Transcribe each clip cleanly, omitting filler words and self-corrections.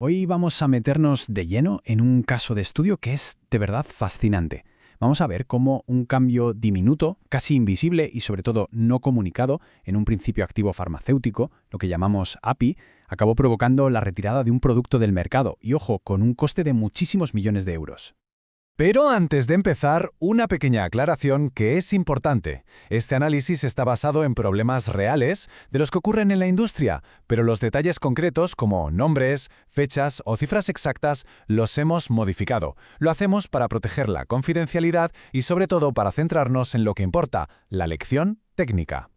Hoy vamos a meternos de lleno en un caso de estudio que es de verdad fascinante. Vamos a ver cómo un cambio diminuto, casi invisible y sobre todo no comunicado en un principio activo farmacéutico, lo que llamamos API, acabó provocando la retirada de un producto del mercado y, ojo, con un coste de muchísimos millones de euros. Pero antes de empezar, una pequeña aclaración que es importante. Este análisis está basado en problemas reales de los que ocurren en la industria, pero los detalles concretos como nombres, fechas o cifras exactas los hemos modificado. Lo hacemos para proteger la confidencialidad y sobre todo para centrarnos en lo que importa, la lección técnica.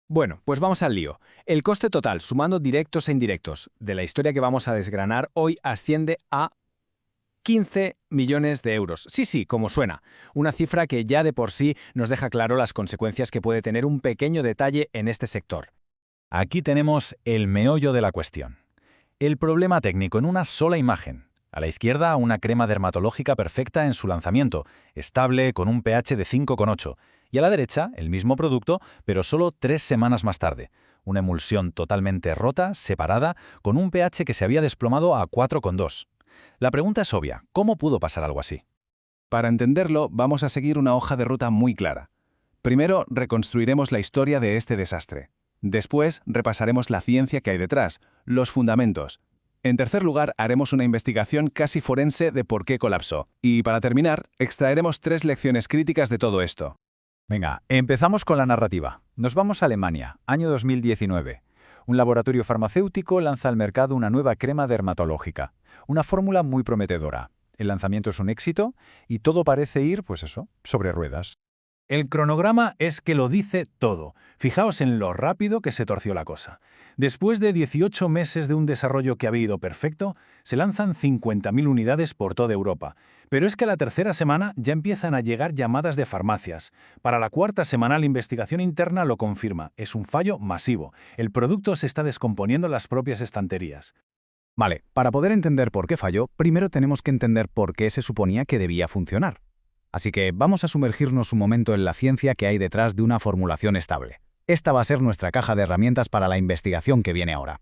Bueno, pues vamos al lío. El coste total, sumando directos e indirectos, de la historia que vamos a desgranar hoy asciende a 15 millones de euros. Sí, como suena. Una cifra que ya de por sí nos deja claro las consecuencias que puede tener un pequeño detalle en este sector. Aquí tenemos el meollo de la cuestión. El problema técnico en una sola imagen. A la izquierda, una crema dermatológica perfecta en su lanzamiento, estable con un pH de 5,8. Y a la derecha, el mismo producto, pero solo 3 semanas más tarde. Una emulsión totalmente rota, separada, con un pH que se había desplomado a 4,2. La pregunta es obvia, ¿cómo pudo pasar algo así? Para entenderlo, vamos a seguir una hoja de ruta muy clara. Primero, reconstruiremos la historia de este desastre. Después, repasaremos la ciencia que hay detrás, los fundamentos. En tercer lugar, haremos una investigación casi forense de por qué colapsó. Y para terminar, extraeremos 3 lecciones críticas de todo esto. Venga, empezamos con la narrativa. Nos vamos a Alemania, año 2019. Un laboratorio farmacéutico lanza al mercado una nueva crema dermatológica. Una fórmula muy prometedora. El lanzamiento es un éxito y todo parece ir, sobre ruedas. El cronograma es que lo dice todo. Fijaos en lo rápido que se torció la cosa. Después de 18 meses de un desarrollo que había ido perfecto, se lanzan 50.000 unidades por toda Europa. Pero es que a la tercera semana ya empiezan a llegar llamadas de farmacias. Para la cuarta semana la investigación interna lo confirma. Es un fallo masivo. El producto se está descomponiendo en las propias estanterías. Vale, para poder entender por qué falló, primero tenemos que entender por qué se suponía que debía funcionar. Así que vamos a sumergirnos un momento en la ciencia que hay detrás de una formulación estable. Esta va a ser nuestra caja de herramientas para la investigación que viene ahora.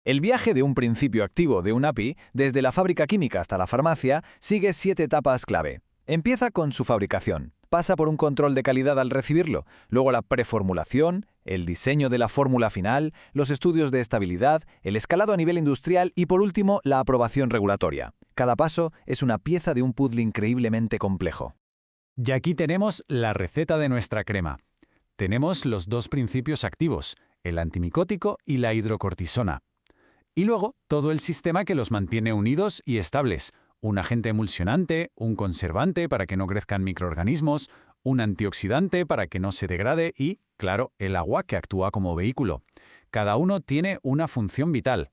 El viaje de un principio activo de un API, desde la fábrica química hasta la farmacia, sigue 7 etapas clave. Empieza con su fabricación. Pasa por un control de calidad al recibirlo, luego la preformulación, el diseño de la fórmula final, los estudios de estabilidad, el escalado a nivel industrial y por último la aprobación regulatoria. Cada paso es una pieza de un puzzle increíblemente complejo. Y aquí tenemos la receta de nuestra crema. Tenemos los 2 principios activos, el antimicótico y la hidrocortisona. Y luego todo el sistema que los mantiene unidos y estables. Un agente emulsionante, un conservante para que no crezcan microorganismos, un antioxidante para que no se degrade y, claro, el agua que actúa como vehículo. Cada uno tiene una función vital.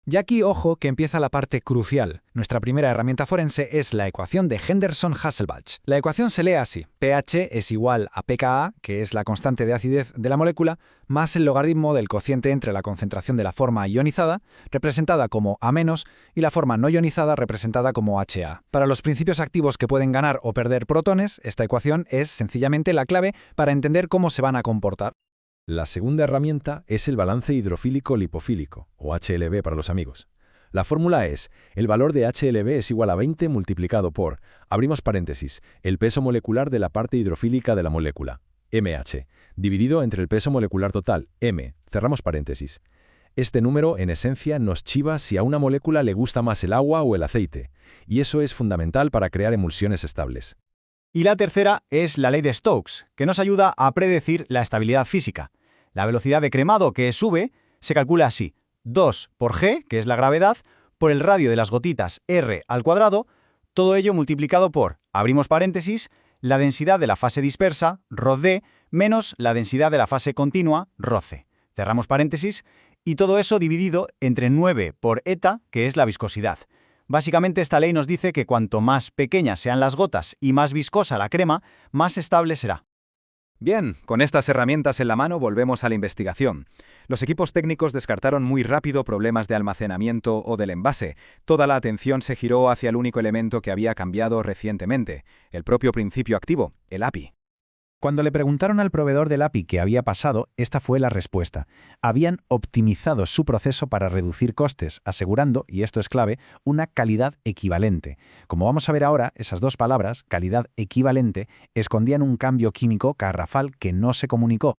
Y aquí, ojo, que empieza la parte crucial. Nuestra primera herramienta forense es la ecuación de Henderson-Hasselbalch. La ecuación se lee así. pH es igual a pKa, que es la constante de acidez de la molécula, más el logaritmo del cociente entre la concentración de la forma ionizada, representada como A-, y la forma no ionizada, representada como HA. Para los principios activos que pueden ganar o perder protones, esta ecuación es sencillamente la clave para entender cómo se van a comportar. La segunda herramienta es el balance hidrofílico-lipofílico, o HLB para los amigos. La fórmula es, el valor de HLB es igual a 20 multiplicado por, abrimos paréntesis, el peso molecular de la parte hidrofílica de la molécula, mH, dividido entre el peso molecular total, m, cerramos paréntesis. Este número, en esencia, nos chiva si a una molécula le gusta más el agua o el aceite, y eso es fundamental para crear emulsiones estables. Y la tercera es la ley de Stokes, que nos ayuda a predecir la estabilidad física. La velocidad de cremado, que es V, se calcula así: 2 por G, que es la gravedad, por el radio de las gotitas R al cuadrado, todo ello multiplicado por, abrimos paréntesis, la densidad de la fase dispersa, ρd, menos la densidad de la fase continua, ρc. Cerramos paréntesis, y todo eso dividido entre 9 por eta, que es la viscosidad. Básicamente esta ley nos dice que cuanto más pequeñas sean las gotas y más viscosa la crema, más estable será. Bien, con estas herramientas en la mano volvemos a la investigación. Los equipos técnicos descartaron muy rápido problemas de almacenamiento o del envase. Toda la atención se giró hacia el único elemento que había cambiado recientemente, el propio principio activo, el API. Cuando le preguntaron al proveedor del API qué había pasado, esta fue la respuesta. Habían optimizado su proceso para reducir costes, asegurando, y esto es clave, una calidad equivalente. Como vamos a ver ahora, esas dos palabras, calidad equivalente, escondían un cambio químico garrafal que no se comunicó.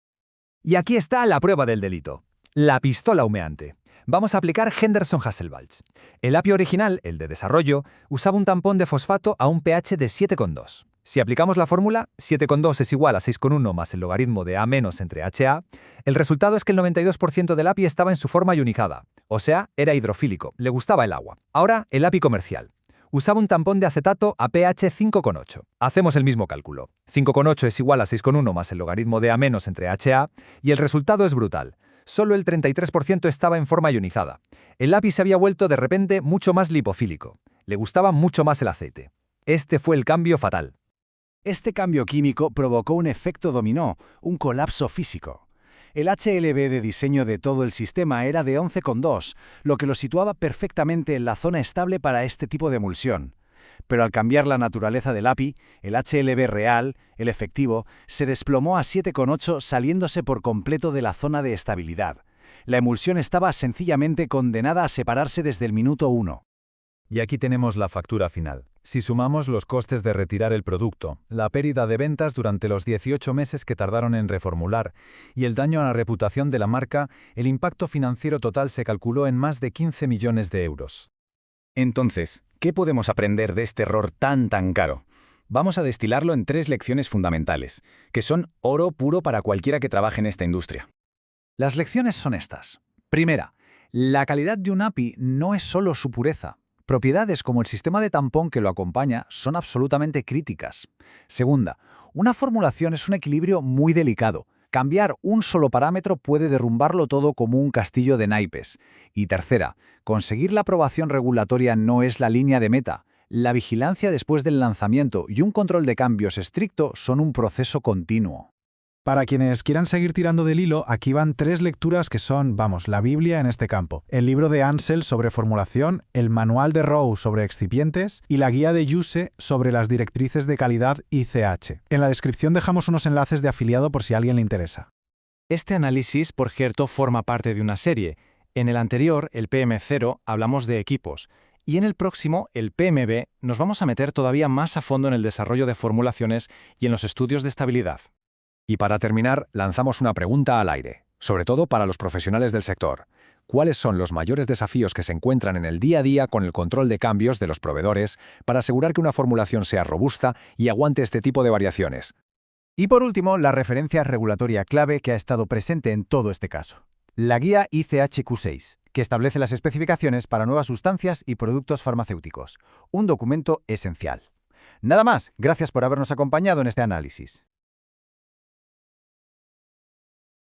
Y aquí está la prueba del delito. La pistola humeante. Vamos a aplicar Henderson-Hasselbalch. El API original, el de desarrollo, usaba un tampón de fosfato a un pH de 7,2. Si aplicamos la fórmula 7,2 es igual a 6,1 más el logaritmo de A- entre HA, el resultado es que el 92% del API estaba en su forma ionizada, o sea, era hidrofílico, le gustaba el agua. Ahora, el API comercial. Usaba un tampón de acetato a pH 5,8. Hacemos el mismo cálculo. 5,8 es igual a 6,1 más el logaritmo de A- entre HA, y el resultado es brutal. Solo el 33% estaba en forma ionizada. El API se había vuelto de repente mucho más lipofílico. Le gustaba mucho más el aceite. Este fue el cambio fatal. Este cambio químico provocó un efecto dominó, un colapso físico. El HLB de diseño de todo el sistema era de 11,2, lo que lo situaba perfectamente en la zona estable para este tipo de emulsión. Pero al cambiar la naturaleza del API, el HLB real, el efectivo, se desplomó a 7,8 saliéndose por completo de la zona de estabilidad. La emulsión estaba sencillamente condenada a separarse desde el minuto 1. Y aquí tenemos la factura final. Si sumamos los costes de retirar el producto, la pérdida de ventas durante los 18 meses que tardaron en reformular y el daño a la reputación de la marca, el impacto financiero total se calculó en más de 15 millones de euros. Entonces, ¿qué podemos aprender de este error tan caro? Vamos a destilarlo en 3 lecciones fundamentales, que son oro puro para cualquiera que trabaje en esta industria. Las lecciones son estas. Primera, la calidad de un API no es solo su pureza. Propiedades como el sistema de tampón que lo acompaña son absolutamente críticas. Segunda, una formulación es un equilibrio muy delicado. Cambiar un solo parámetro puede derrumbarlo todo como un castillo de naipes. Y tercera, conseguir la aprobación regulatoria no es la línea de meta. La vigilancia después del lanzamiento y un control de cambios estricto son un proceso continuo. Para quienes quieran seguir tirando del hilo, aquí van 3 lecturas que son, la Biblia en este campo. El libro de Ansel sobre formulación, el manual de Rowe sobre excipientes y la guía de Yuse sobre las directrices de calidad ICH. En la descripción dejamos unos enlaces de afiliado por si a alguien le interesa. Este análisis, por cierto, forma parte de una serie. En el anterior, el PM0, hablamos de equipos. Y en el próximo, el PMB, nos vamos a meter todavía más a fondo en el desarrollo de formulaciones y en los estudios de estabilidad. Y para terminar, lanzamos una pregunta al aire, sobre todo para los profesionales del sector. ¿Cuáles son los mayores desafíos que se encuentran en el día a día con el control de cambios de los proveedores para asegurar que una formulación sea robusta y aguante este tipo de variaciones? Y por último, la referencia regulatoria clave que ha estado presente en todo este caso. La guía ICH-Q6, que establece las especificaciones para nuevas sustancias y productos farmacéuticos. Un documento esencial. Nada más, gracias por habernos acompañado en este análisis.